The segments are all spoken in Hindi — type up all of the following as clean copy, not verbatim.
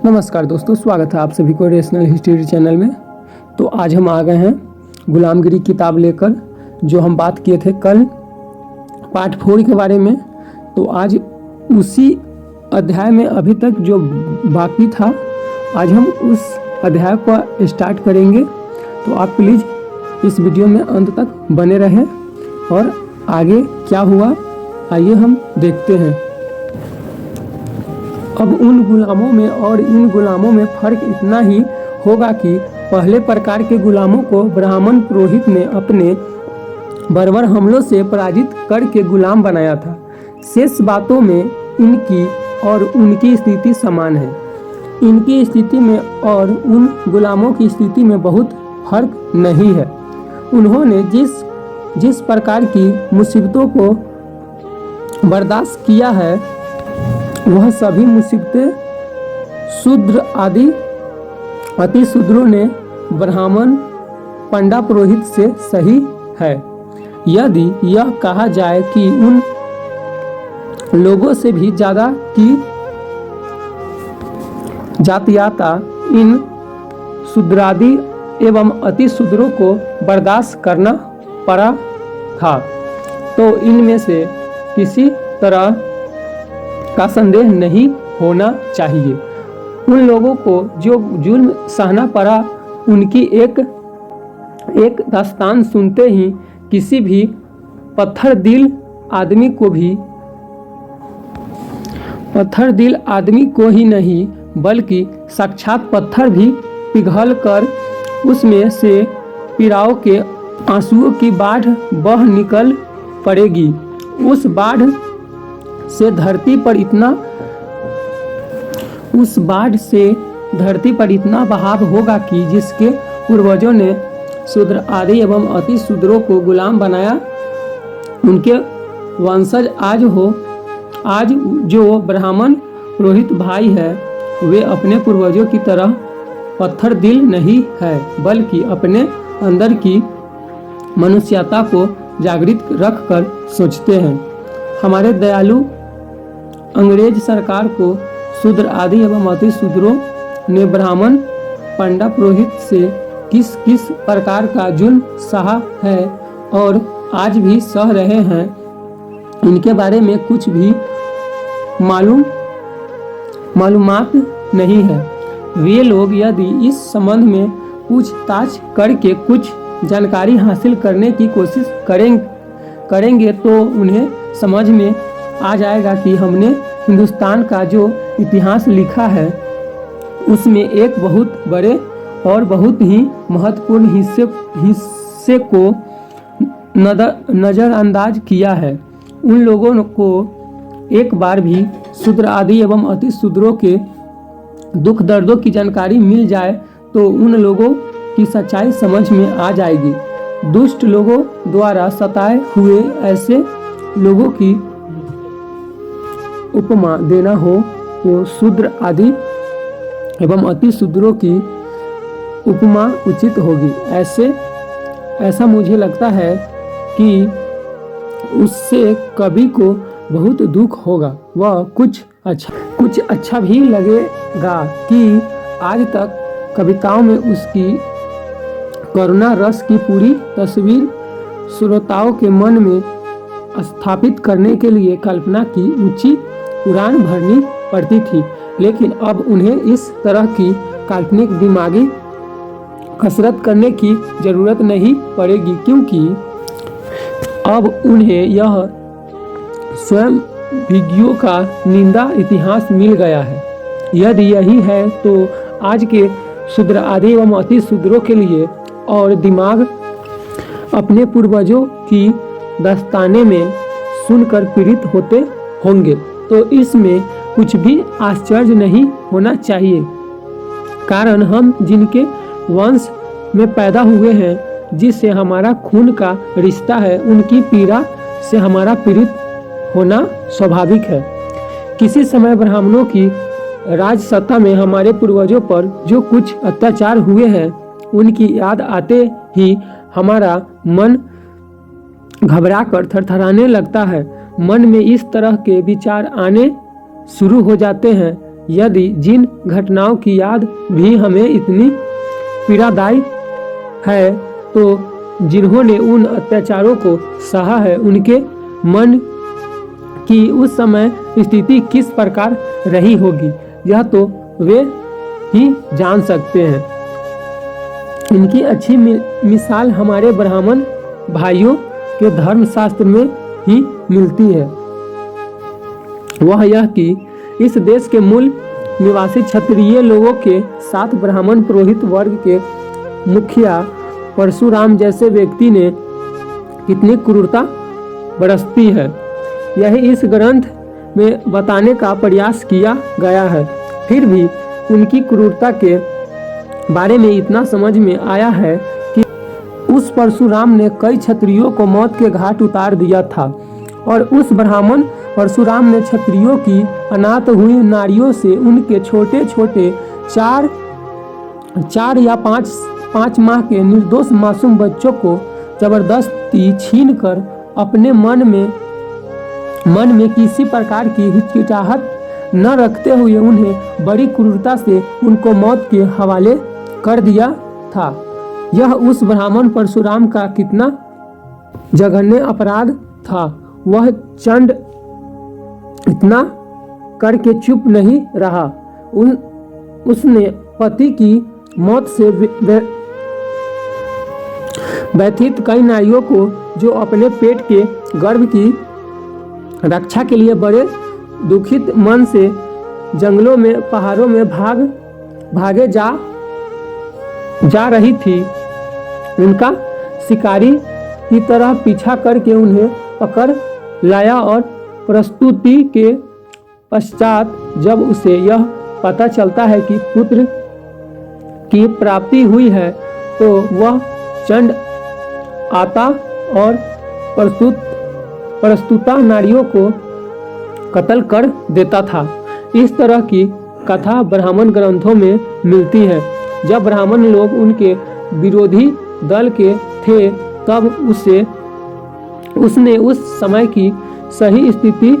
नमस्कार दोस्तों, स्वागत है आप सभी को रेशनल हिस्ट्री चैनल में। तो आज हम आ गए हैं गुलामगिरी किताब लेकर, जो हम बात किए थे कल पार्ट 4 के बारे में। तो आज उसी अध्याय में अभी तक जो बाकी था, आज हम उस अध्याय को स्टार्ट करेंगे। तो आप प्लीज़ इस वीडियो में अंत तक बने रहें और आगे क्या हुआ आइए हम देखते हैं। अब उन गुलामों में और इन गुलामों में फ़र्क इतना ही होगा कि पहले प्रकार के गुलामों को ब्राह्मण पुरोहित ने अपने बर्बर हमलों से पराजित करके गुलाम बनाया था। शेष बातों में इनकी और उनकी स्थिति समान है। इनकी स्थिति में और उन गुलामों की स्थिति में बहुत फर्क नहीं है। उन्होंने जिस प्रकार की मुसीबतों को बर्दाश्त किया है, वह सभी मुसीबतें शूद्र आदि अति शूद्रों ने ब्राह्मण पंडा पुरोहित से सही है। यदि यह कहा जाए कि उन लोगों से भी ज़्यादा की जातियाता इन शूद्रादि एवं अति शूद्रों को बर्दाश्त करना पड़ा था, तो इनमें से किसी तरह का संदेह नहीं होना चाहिए। उन लोगों को जो जुल्म सहना पड़ा, उनकी एक दास्तान सुनते ही किसी भी पत्थर दिल आदमी को ही नहीं बल्कि साक्षात पत्थर भी पिघल कर उसमें से पीड़ाओं के आंसुओं की बाढ़ बह निकल पड़ेगी। उस बाढ़ से धरती पर इतना बहाव होगा कि जिसके पूर्वजों ने शूद्र आदि एवं अति शूद्रों को गुलाम बनाया, उनके वंशज आज जो ब्राह्मण पुरोहित भाई है, वे अपने पूर्वजों की तरह पत्थर दिल नहीं है, बल्कि अपने अंदर की मनुष्यता को जागृत रखकर सोचते हैं। हमारे दयालु अंग्रेज सरकार को शूद्र आदि एवं अति शूद्रों ने ब्राह्मण पंडा पुरोहित से किस किस प्रकार का जुल्म सहा है और आज भी सह रहे हैं, इनके बारे में कुछ भी मालूमात नहीं है। वे लोग यदि इस संबंध में पूछताछ करके कुछ जानकारी हासिल करने की कोशिश करेंगे तो उन्हें समझ में आ जाएगा कि हमने हिंदुस्तान का जो इतिहास लिखा है, उसमें एक बहुत बड़े और बहुत ही महत्वपूर्ण हिस्से को नज़रअंदाज किया है। उन लोगों को एक बार भी शूद्र आदि एवं अति शूद्रों के दुख दर्दों की जानकारी मिल जाए तो उन लोगों की सच्चाई समझ में आ जाएगी। दुष्ट लोगों द्वारा सताए हुए ऐसे लोगों की उपमा देना हो तो शूद्र आदि एवं अति शूद्रों की उपमा उचित होगी। ऐसा मुझे लगता है कि उससे कवि को बहुत दुख होगा। वह कुछ अच्छा भी लगेगा कि आज तक कविताओं में उसकी करुणा रस की पूरी तस्वीर श्रोताओं के मन में स्थापित करने के लिए कल्पना की ऊंची उड़ान भरनी पड़ती थी, लेकिन अब उन्हें इस तरह की काल्पनिक दिमागी कसरत करने की जरूरत नहीं पड़ेगी, क्योंकि अब उन्हें यह स्वयं विज्ञों का निंदा इतिहास मिल गया है। यदि यही है तो आज के शूद्र आदि एवं अति शूद्रों के लिए और दिमाग अपने पूर्वजों की दास्ताने में सुनकर पीड़ित होते होंगे, तो इसमें कुछ भी आश्चर्य नहीं होना चाहिए। कारण हम जिनके वंश में पैदा हुए हैं, जिससे हमारा खून का रिश्ता है, उनकी पीड़ा से हमारा पीड़ित होना स्वाभाविक है। किसी समय ब्राह्मणों की राज सत्ता में हमारे पूर्वजों पर जो कुछ अत्याचार हुए हैं, उनकी याद आते ही हमारा मन घबराकर थरथराने लगता है। मन में इस तरह के विचार आने शुरू हो जाते हैं यदि जिन घटनाओं की याद भी हमें इतनी पीड़ादायी है, तो जिन्होंने उन अत्याचारों को सहा है, उनके मन की उस समय स्थिति किस प्रकार रही होगी, यह तो वे ही जान सकते हैं। इनकी अच्छी मिसाल हमारे ब्राह्मण भाइयों के धर्मशास्त्र में ही मिलती है। वह यह कि इस देश के मूल निवासी क्षत्रिय लोगों के साथ ब्राह्मण पुरोहित वर्ग के मुखिया परशुराम जैसे व्यक्ति ने कितनी क्रूरता बरसती है, यही इस ग्रंथ में बताने का प्रयास किया गया है। फिर भी उनकी क्रूरता के बारे में इतना समझ में आया है कि उस परशुराम ने कई क्षत्रियों को मौत के घाट उतार दिया था, और उस ब्राह्मण परशुराम ने क्षत्रियों की अनाथ हुई नारियों से उनके छोटे छोटे चार या पाँच माह के निर्दोष मासूम बच्चों को जबरदस्ती छीनकर अपने मन में किसी प्रकार की हिचकिचाहट न रखते हुए उन्हें बड़ी क्रूरता से उनको मौत के हवाले कर दिया था। यह उस ब्राह्मण परशुराम का कितना जघन्य अपराध था। वह चंड इतना करके चुप नहीं रहा। उसने पति की मौत से व्यथित कई नारियों को, जो अपने पेट के गर्भ की रक्षा के लिए बड़े दुखित मन से जंगलों में पहाड़ों में भागे जा रही थी, उनका शिकारी की तरह पीछा करके उन्हें पकड़ लाया, और प्रस्तुति के पश्चात जब उसे यह पता चलता है कि पुत्र की प्राप्ति हुई है, तो वह चंड आता और प्रस्तुता नारियों को कत्ल कर देता था। इस तरह की कथा ब्राह्मण ग्रंथों में मिलती है। जब ब्राह्मण लोग उनके विरोधी दल के थे, तब उसने उस समय की सही स्थिति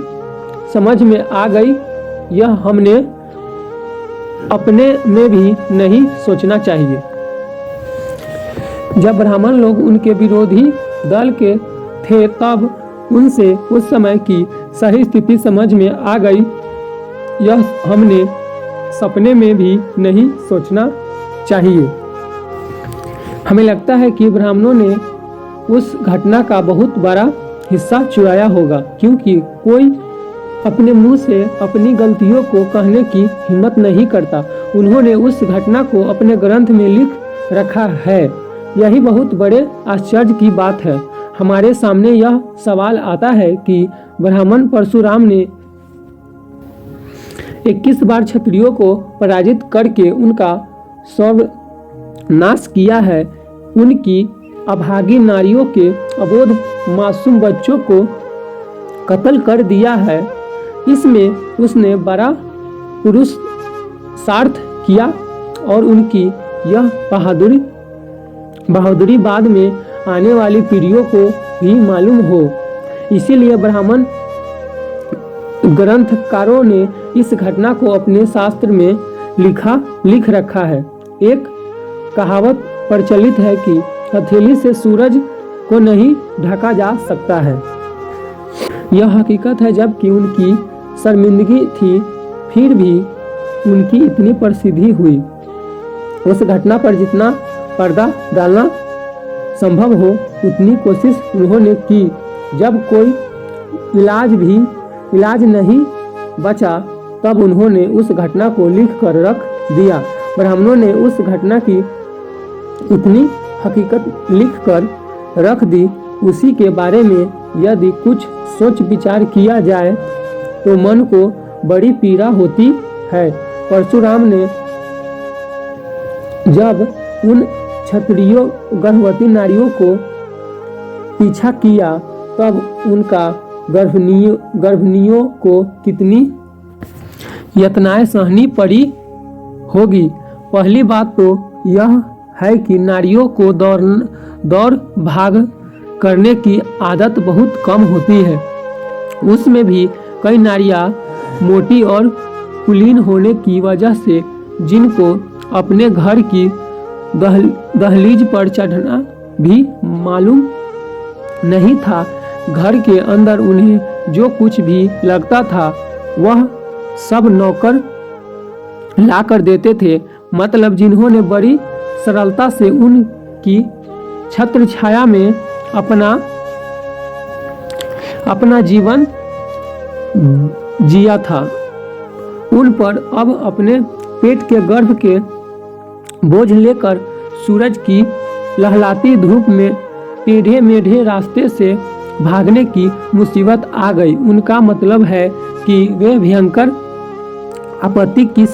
समझ में आ गई। यह हमने अपने में भी नहीं सोचना चाहिए। जब ब्राह्मण लोग उनके विरोधी दल के थे, तब उनसे उस समय की सही स्थिति समझ में आ गई। यह हमने सपने में भी नहीं सोचना चाहिए। हमें लगता है कि ब्राह्मणों ने उस घटना का बहुत बड़ा हिस्सा चुराया होगा, क्योंकि कोई अपने मुंह से अपनी गलतियों को कहने की हिम्मत नहीं करता। उन्होंने उस घटना को अपने ग्रंथ में लिख रखा है। यही बहुत बड़े आश्चर्य की बात है। हमारे सामने यह सवाल आता है कि ब्राह्मण परशुराम ने 21 बार क्षत्रियों को पराजित करके उनका सर्वनाश किया है, उनकी अभागी नारियों के अबोध मासूम बच्चों को कत्ल कर दिया है। इसमें उसने बड़ा पुरुषार्थ किया, और उनकी यह बहादुरी बाद में आने वाली पीढ़ियों को भी मालूम हो। इसीलिए ब्राह्मण ग्रंथकारों ने इस घटना को अपने शास्त्र में लिख रखा है। एक कहावत प्रचलित है कि हथेली से सूरज को नहीं ढका जा सकता है। यह हकीकत है। जबकि उनकी शर्मिंदगी थी, फिर भी उनकी इतनी प्रसिद्धि हुई। उस घटना पर जितना पर्दा डालना संभव हो उतनी कोशिश उन्होंने की। जब कोई इलाज नहीं बचा, तब उन्होंने उस घटना को लिख कर रख दिया। ब्राह्मणों ने उस घटना की इतनी हकीकत लिख कर रख दी, उसी के बारे में यदि कुछ सोच विचार किया जाए तो मन को बड़ी पीड़ा होती है। परशुराम ने जब उन क्षत्रियों गर्भवती नारियों को पीछा किया, तब उनका गर्भिणियों को कितनी यातनाएं सहनी पड़ी होगी। पहली बात तो यह है कि नारियों को दौड़ भाग करने की आदत बहुत कम होती है। उसमें भी कई नारियां मोटी और कुलीन होने की वजह से जिनको अपने घर की दहलीज पर चढ़ना भी मालूम नहीं था, घर के अंदर उन्हें जो कुछ भी लगता था वह सब नौकर ला कर देते थे। मतलब जिन्होंने बड़ी सरलता से उनकी छत्र छाया में अपना जीवन जिया था, उन पर अब अपने पेट के गर्भ के बोझ लेकर सूरज की लहलाती धूप में टेढ़े मेढ़े रास्ते से भागने की मुसीबत आ गई। उनका मतलब है कि वे भयंकर आपत्ति की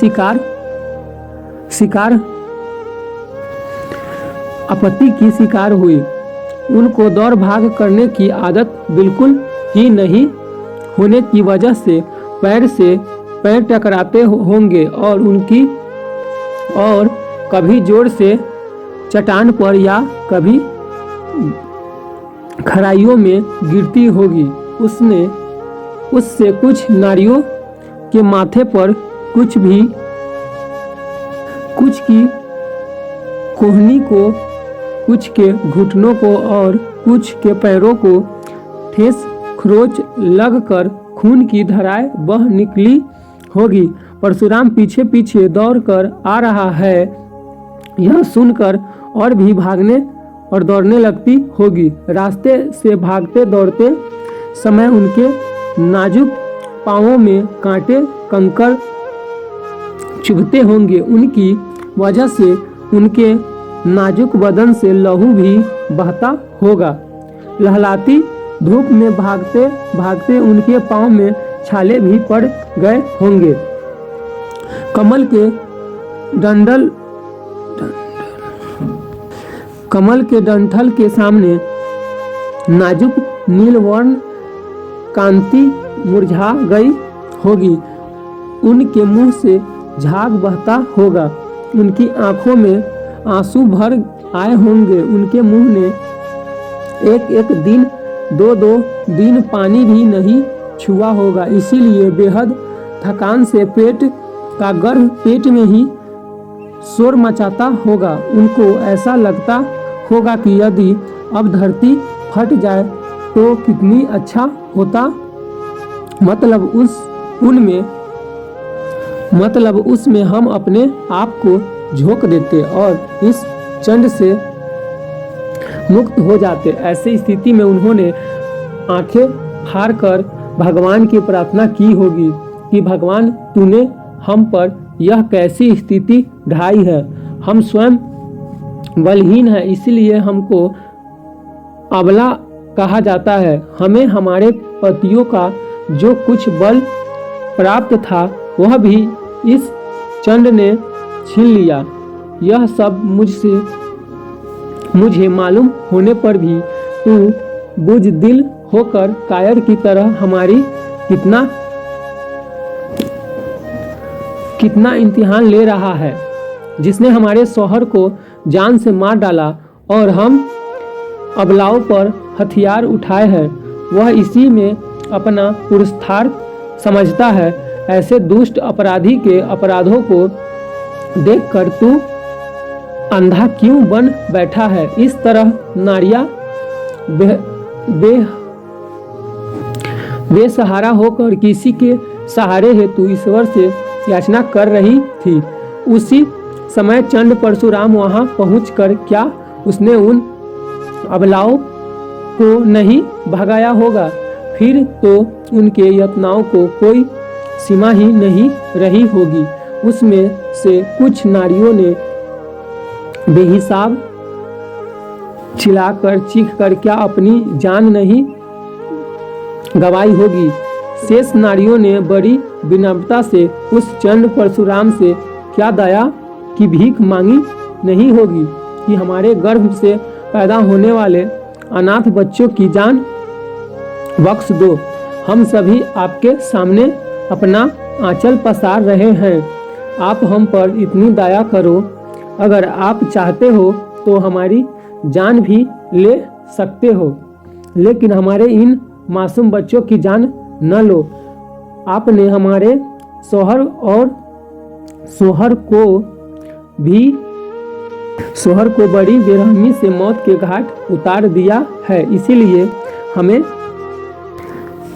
शिकार हुई। उनको दौड़ भाग करने की आदत बिल्कुल ही नहीं होने की वजह से पैर टकराते होंगे और कभी जोर से चट्टान पर या कभी खराइयों में गिरती होगी। उससे कुछ नारियों के माथे पर कुछ की कोहनी को, कुछ के घुटनों को और कुछ के पैरों को ठेस खरोच लगकर खून की धाराएं बह निकली होगी। परशुराम पीछे पीछे दौड़कर आ रहा है, यह सुनकर और भी भागने और दौड़ने लगती होगी। रास्ते से भागते दौड़ते समय उनके नाजुक पांवों में कांटे कंकड़ चुभते होंगे। उनकी वजह से उनके नाजुक बदन से लहू भी बहता होगा। लहलाती धूप में भागते भागते उनके पांव में छाले भी पड़ गए होंगे। कमल के डंठल के सामने नाजुक नीलवर्ण कांति मुरझा गई होगी। उनके मुंह से झाग बहता होगा, उनकी आंखों में आंसू भर आए होंगे। उनके मुंह ने एक एक दिन दो दिन पानी भी नहीं छुआ होगा, इसीलिए बेहद थकान से पेट का गर्भ पेट में ही शोर मचाता होगा। उनको ऐसा लगता होगा कि यदि अब धरती फट जाए तो कितनी अच्छा होता। मतलब उसमें हम अपने आप को झोंक देते और इस चंड से मुक्त हो जाते। ऐसी स्थिति में उन्होंने आंखें फाड़ कर भगवान की प्रार्थना की होगी कि भगवान तूने हम पर यह कैसी स्थिति ढाई है। हम स्वयं बलहीन है, इसलिए हमको अबला कहा जाता है। हमें हमारे पतियों का जो कुछ बल प्राप्त था वह भी इस चंड ने छीन लिया। यह सब मुझे मालूम होने पर भी तू बुज़दिल होकर कायर की तरह हमारी कितना इम्तिहान ले रहा है। जिसने हमारे शौहर को जान से मार डाला और हम अबलाओं पर हथियार उठाए हैं, वह इसी में अपना पुरुषार्थ समझता है। ऐसे दुष्ट अपराधी के अपराधों को देखकर तू अंधा क्यों बन बैठा है। इस तरह नारियां बेसहारा होकर किसी के सहारे हेतु ईश्वर से याचना कर रही थी। उसी समय चंड परशुराम वहां पहुंचकर क्या उसने उन अबलाओं को नहीं भगाया होगा। फिर तो उनके यत्नों को कोई सीमा ही नहीं रही होगी। उसमें से कुछ नारियों ने बेहिसाब चिल्लाकर चीखकर क्या अपनी जान नहीं गंवाई होगी। शेष नारियों ने बड़ी विनम्रता से उस चंड परशुराम से क्या दया की भीख मांगी नहीं होगी कि हमारे गर्भ से पैदा होने वाले अनाथ बच्चों की जान बख्श दो। हम सभी आपके सामने अपना आंचल पसार रहे हैं, आप हम पर इतनी दया करो। अगर आप चाहते हो तो हमारी जान भी ले सकते हो, लेकिन हमारे इन मासूम बच्चों की जान न लो। आपने हमारे सोहर को बड़ी बेरहमी से मौत के घाट उतार दिया है। इसीलिए हमें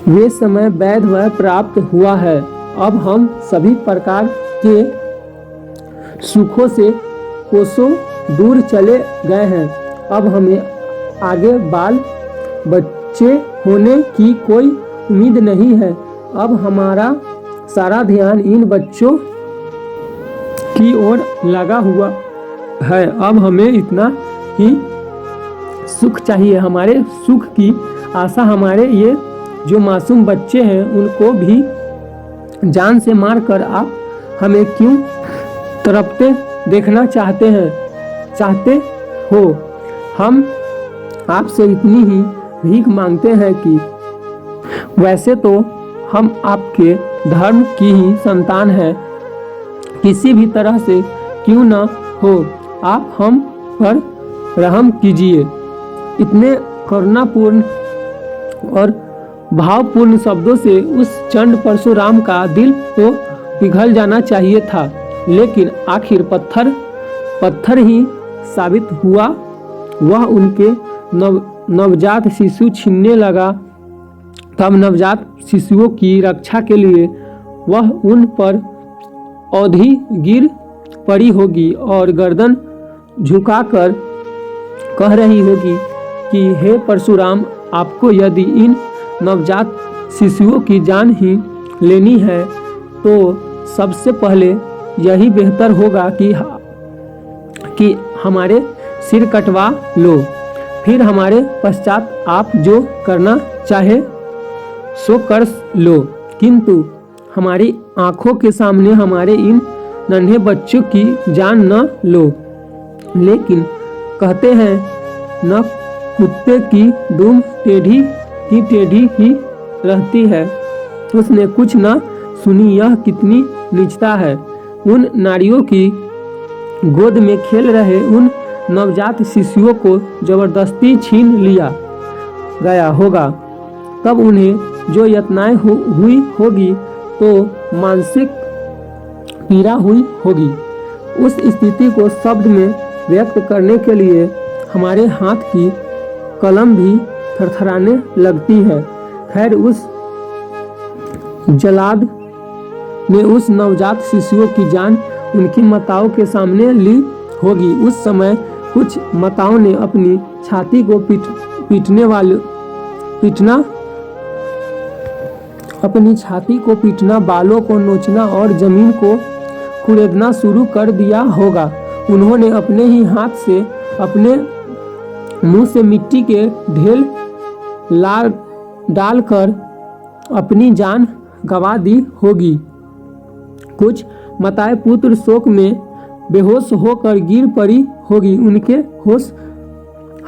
वे समय वैध व प्राप्त हुआ है। अब हम सभी प्रकार के सुखों से कोसों दूर चले गए हैं। अब हमें आगे बाल बच्चे होने की कोई उम्मीद नहीं है। अब हमारा सारा ध्यान इन बच्चों की ओर लगा हुआ है। अब हमें इतना ही सुख चाहिए। हमारे सुख की आशा हमारे ये जो मासूम बच्चे हैं उनको भी जान से मार कर आप हमें क्यों तड़पते देखना चाहते हो। हम आपसे इतनी ही भीख मांगते हैं कि वैसे तो हम आपके धर्म की ही संतान हैं, किसी भी तरह से क्यों न हो आप हम पर रहम कीजिए। इतने करुणापूर्ण और भावपूर्ण शब्दों से उस चंड परशुराम का दिल तो पिघल जाना चाहिए था, लेकिन आखिर पत्थर ही साबित हुआ। वह उनके नवजात शिशु छीनने लगा। तब नवजात शिशुओं की रक्षा के लिए वह उन पर औंधी गिर पड़ी होगी और गर्दन झुकाकर कह रही होगी कि हे परशुराम, आपको यदि इन नवजात शिशुओं की जान ही लेनी है तो सबसे पहले यही बेहतर होगा कि हमारे सिर कटवा लो, फिर हमारे पश्चात आप जो करना चाहे सो कर लो, किंतु हमारी आंखों के सामने हमारे इन नन्हे बच्चों की जान न लो। लेकिन कहते हैं न कुत्ते की दुम टेढ़ी की टेढ़ी ही रहती है। उसने कुछ न सुनी। यह कितनी नीचता है। उन नारियों की गोद में खेल रहे उन नवजात शिशुओं को जबरदस्ती छीन लिया गया होगा। तब उन्हें जो यातनाएं हुई होगी तो मानसिक पीड़ा हुई होगी। उस स्थिति को शब्द में व्यक्त करने के लिए हमारे हाथ की कलम भी थरथराने लगती है। खैर, उस जलाद ने उस नवजात शिशुओं की जान उनकी माताओं के सामने ली होगी। उस समय कुछ माताओं ने अपनी छाती को पीटना, बालों को नोचना और जमीन को खुरेदना शुरू कर दिया होगा। उन्होंने अपने ही हाथ से अपने मुंह से मिट्टी के ढेल डालकर अपनी जान गंवा दी होगी। कुछ माताएं पुत्र शोक में बेहोश होकर गिर पड़ी होगी। उनके होश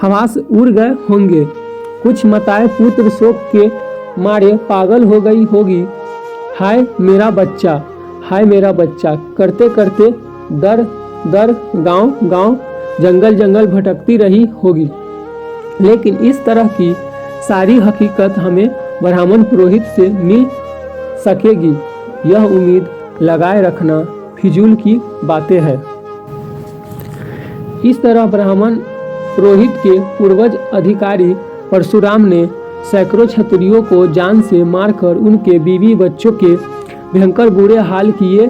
हवास उड़ गए होंगे। कुछ माताएं पुत्र शोक के मारे पागल हो गई होगी। हाय मेरा बच्चा, हाय मेरा बच्चा करते करते दर दर गांव जंगल जंगल भटकती रही होगी। लेकिन इस तरह की सारी हकीकत हमें ब्राह्मण पुरोहित से मिल सकेगी, यह उम्मीद लगाए रखना फिजूल की बातें हैं। इस तरह ब्राह्मण पुरोहित के पूर्वज अधिकारी परशुराम ने सैकड़ों क्षत्रियों को जान से मारकर उनके बीवी बच्चों के भयंकर बुरे हाल किए।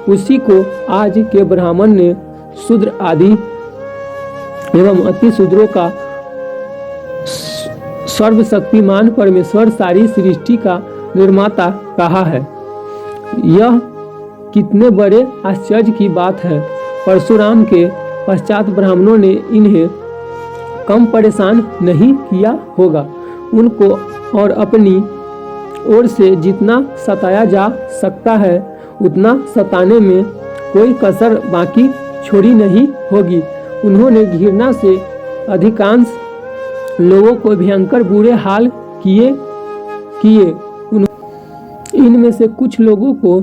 उसी को आज के ब्राह्मण ने शूद्र आदि एवं अति शूद्रों का सर्वशक्तिमान परमेश्वर सारी सृष्टि का निर्माता कहा है। यह कितने बड़े आश्चर्य की बात है। परशुराम के पश्चात ब्राह्मणों ने इन्हें कम परेशान नहीं किया होगा। उनको और अपनी ओर से जितना सताया जा सकता है उतना सताने में कोई कसर बाकी छोड़ी नहीं होगी। उन्होंने घृणा से अधिकांश लोगों को भयंकर बुरे हाल किए। इनमें से कुछ लोगों को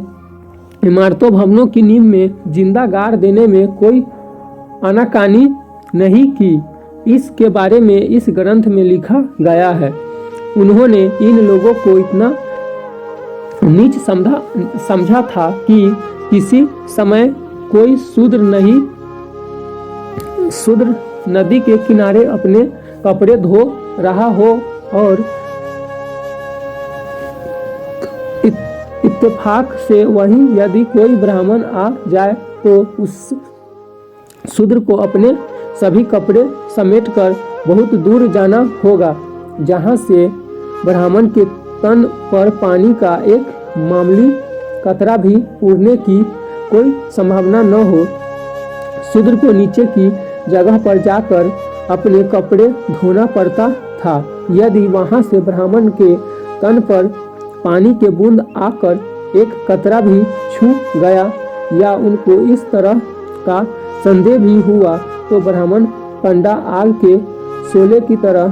इमारतों भवनों की नींव में जिंदा गाड़ देने में कोई आनाकानी नहीं की। इसके बारे में इस ग्रंथ में लिखा गया है। उन्होंने इन लोगों को इतना नीच समझा था कि किसी समय कोई शूद्र नदी के किनारे अपने कपड़े धो रहा हो और इत्तेफाक से वहीं यदि कोई ब्राह्मण आ जाए तो उस शूद्र को अपने सभी कपड़े समेटकर बहुत दूर जाना होगा, जहां से ब्राह्मण के तन पर पानी का एक मामूली कतरा भी उड़ने की कोई संभावना न हो। शूद्र को नीचे की जगह पर जाकर अपने कपड़े धोना पड़ता था। यदि वहां से ब्राह्मण के तन पर पानी के बूंद आकर एक कतरा भी छू गया या उनको इस तरह का संदेह भी हुआ तो ब्राह्मण पंडा आग के शोले की तरह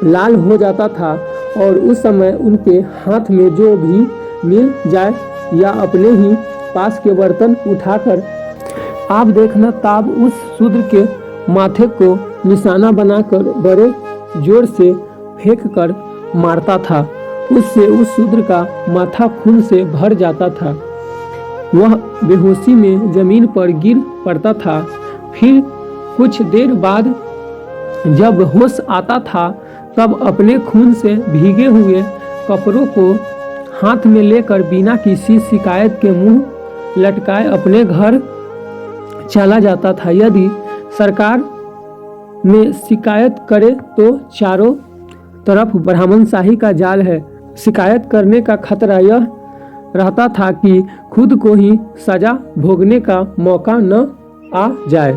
लाल हो जाता था और उस समय उनके हाथ में जो भी मिल जाए या अपने ही पास के बर्तन उठाकर आप देखना ताब उस शूद्र के माथे को निशाना बनाकर बड़े जोर से फेंक कर मारता था। उससे उस शूद्र का माथा खून से भर जाता था। वह बेहोशी में जमीन पर गिर पड़ता था। फिर कुछ देर बाद जब होश आता था तब अपने खून से भीगे हुए कपड़ों को हाथ में लेकर बिना किसी शिकायत के मुंह लटकाए अपने घर चला जाता था। यदि सरकार में शिकायत करे तो चारों तरफ ब्राह्मणशाही का जाल है। शिकायत करने का खतरा यह रहता था कि खुद को ही सजा भोगने का मौका न आ जाए।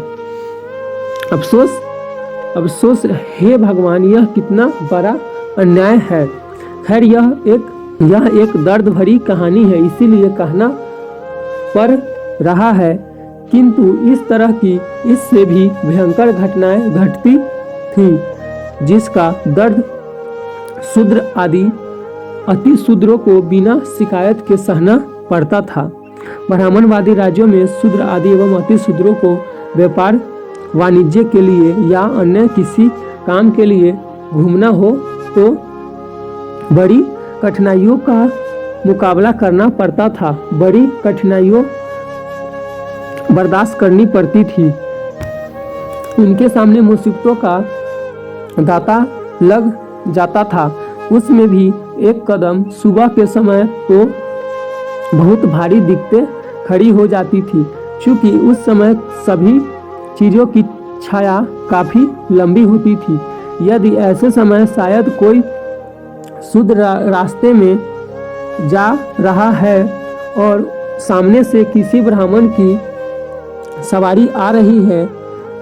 अफसोस हे भगवान, यह कितना बड़ा अन्याय है। खैर यह एक दर्द भरी कहानी है, इसीलिए कहना पड़ रहा है, किंतु इस तरह की इससे भी भयंकर घटनाएं घटती थी जिसका दर्द शूद्र आदि अति शूद्रों को बिना शिकायत के सहना पड़ता था। ब्राह्मणवादी राज्यों में शूद्र आदि एवं अति शूद्रों को व्यापार वाणिज्य के लिए या अन्य किसी काम के लिए घूमना हो तो बड़ी कठिनाइयों का मुकाबला करना पड़ता था। बड़ी कठिनाइयों बर्दाश्त करनी पड़ती थी। उनके सामने मुसीबतों का दांता लग जाता था। उसमें भी एक कदम सुबह के समय तो बहुत भारी दिक्कतें खड़ी हो जाती थी, क्योंकि उस समय सभी चीज़ों की छाया काफ़ी लंबी होती थी। यदि ऐसे समय शायद कोई शूद्र रास्ते में जा रहा है और सामने से किसी ब्राह्मण की सवारी आ रही है,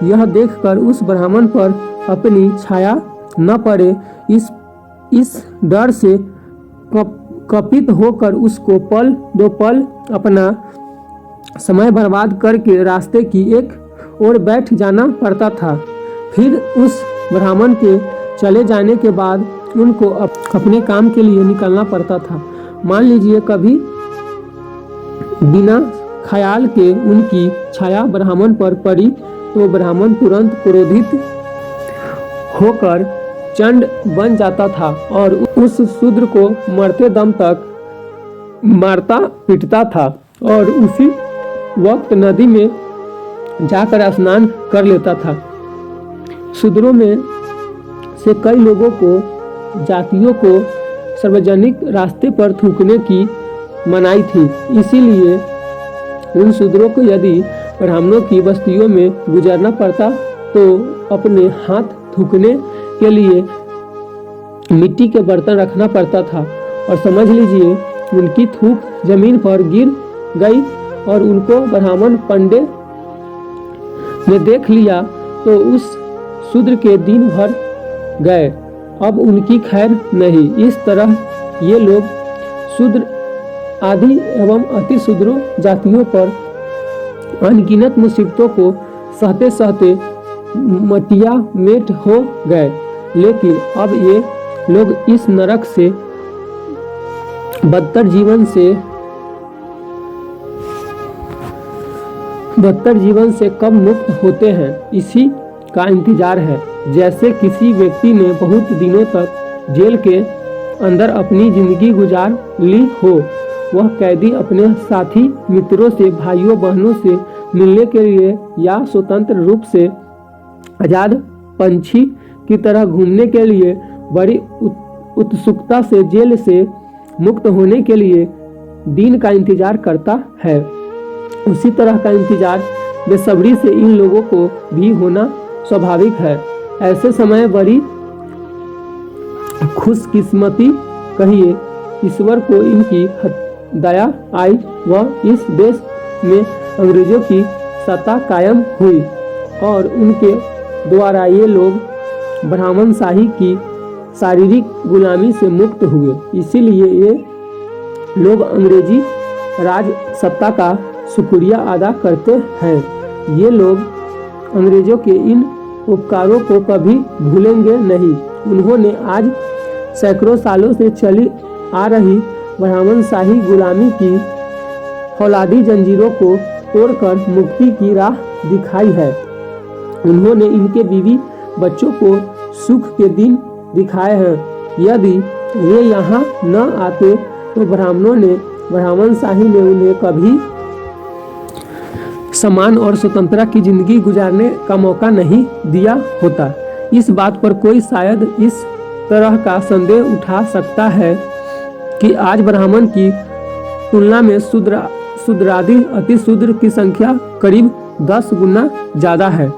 यह देखकर उस ब्राह्मण पर अपनी छाया न पड़े, इस डर से कपित होकर उसको पल दो पल अपना समय बर्बाद करके रास्ते की एक ओर बैठ जाना पड़ता था। फिर उस ब्राह्मण के चले जाने के बाद उनको अपने काम के लिए निकलना पड़ता था। मान लीजिए कभी बिना ख्याल के उनकी छाया ब्राह्मण पर पड़ी तो ब्राह्मण तुरंत क्रोधित होकर चंड बन जाता था और उस शूद्र को मरते दम तक मारता पीटता था और उसी वक्त नदी में जाकर स्नान कर लेता था। शूद्रों में से कई लोगों को जातियों को सार्वजनिक रास्ते पर थूकने की मनाही थी, इसीलिए उन शूद्रों को यदि ब्राह्मणों की बस्तियों में गुजरना पड़ता तो अपने हाथ थूकने के लिए मिट्टी के बर्तन रखना पड़ता था और समझ लीजिए उनकी थूक जमीन पर गिर गई और उनको ब्राह्मण पंडे ने देख लिया तो उस शूद्र के दिन भर गए, अब उनकी खैर नहीं। इस तरह ये लोग शूद्र आदि एवं अति शूद्रों जातियों पर अनगिनत मुसीबतों को सहते सहते मटिया मेट हो गए, लेकिन अब ये लोग इस नरक से बदतर जीवन से कब मुक्त होते हैं, इसी का इंतजार है। जैसे किसी व्यक्ति ने बहुत दिनों तक जेल के अंदर अपनी जिंदगी गुजार ली हो। वह कैदी अपने साथी मित्रों से, भाइयों बहनों से मिलने के लिए या स्वतंत्र रूप से आजाद पंछी की तरह घूमने के लिए बड़ी उत्सुकता से जेल से मुक्त होने के लिए दिन का इंतजार करता है। उसी तरह का इंतजार बेसब्री से इन लोगों को भी होना स्वाभाविक है। ऐसे समय बड़ी खुशकिस्मती कहिए ईश्वर को इनकी दया आई व इस देश में अंग्रेजों की सत्ता कायम हुई और उनके द्वारा ये लोग ब्राह्मणशाही की शारीरिक गुलामी से मुक्त हुए। इसीलिए ये लोग अंग्रेजी राज सत्ता का शुक्रिया अदा करते हैं। ये लोग अंग्रेजों के इन उपकारों को कभी भूलेंगे नहीं। उन्होंने आज सैकड़ों सालों से चली आ रही ब्राह्मणशाही गुलामी की फौलादी जंजीरों को तोड़कर मुक्ति की राह दिखाई है। उन्होंने इनके बीवी बच्चों को सुख के दिन दिखाए हैं। यदि वे यहाँ न आते तो ब्राह्मणशाही ने उन्हें कभी समान और स्वतंत्रता की जिंदगी गुजारने का मौका नहीं दिया होता। इस बात पर कोई शायद इस तरह का संदेह उठा सकता है कि आज ब्राह्मण की तुलना में शूद्रादि अति शूद्र की संख्या करीब 10 गुना ज्यादा है।